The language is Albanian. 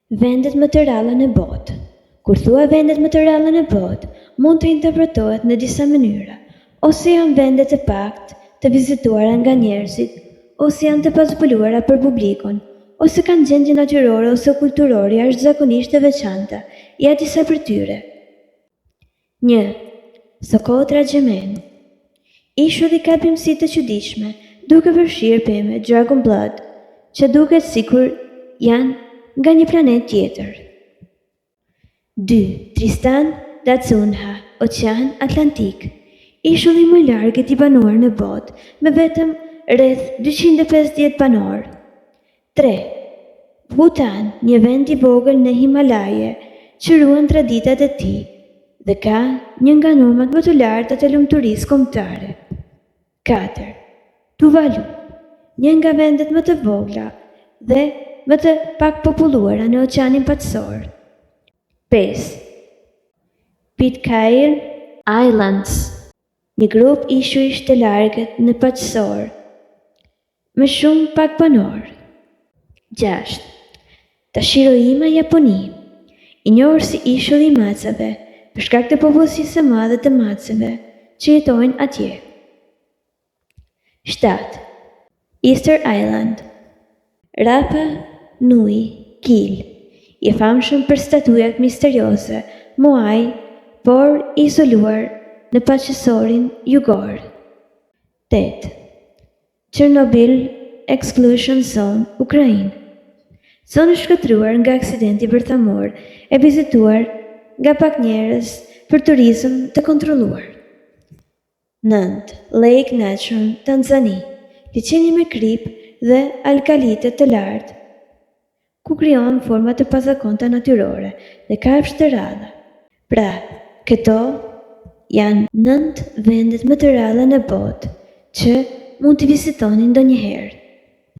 Vendet më të ralla në botë. Kur thua vendet më të ralla në botë, mund të interpretohet në disa mënyra. Ose janë vendet e paktë të vizituara nga njerëzit, ose janë të pazbuluara për publikun, ose kanë gjendje natyrore ose kulturore jashtëzakonisht të veçanta, ja disa për tyre. 1. Sokotra Gjemen. Ishulli ka bimësi të çuditshme, duke përfshirë pemë Dragon Blood, që duket sikur janë nga një planet tjetër. 2. Tristan da Cunha, Oqean Atlantik. Ishulli më i largët i banuar në botë, me vetëm rreth 250 banor. 3. Bhutan, një vend i vogël në Himalaje, që ruan traditat e tij dhe ka një nga numrat më të larta të lumturisë kombëtare. 4. Tuvalu, një nga vendet më të vogla dhe më të pak populluara në Oqeanin Patësor. 5. Pitcairn Islands, një grup ishuish të largët në Patësor, më shumë pak banor. 6. Tashiroima Japoni, i njohur si ishulli i macave, për shkak të popullsisë së madhe të macave që jetojnë atje. 7. Easter Island, Rapa Nui Kil, i famshëm për statujat misterioze, muaj, por i izoluar në Patësorin Jugor. 8. Chernobyl Exclusion Zone, Ukrainë, zonë shkëtruar nga aksidenti bërthamor e vizituar nga pak njerëz për turizëm të kontrolluar. 9. Lake Natron, Tanzani, liçeni me krip dhe alkalite të lartë, ku krijon forma të pazakonta natyrore dhe kafshë të ralla. Pra, këto janë 9 vendet më të ralla në botë që mund të vizitoni ndonjëherë.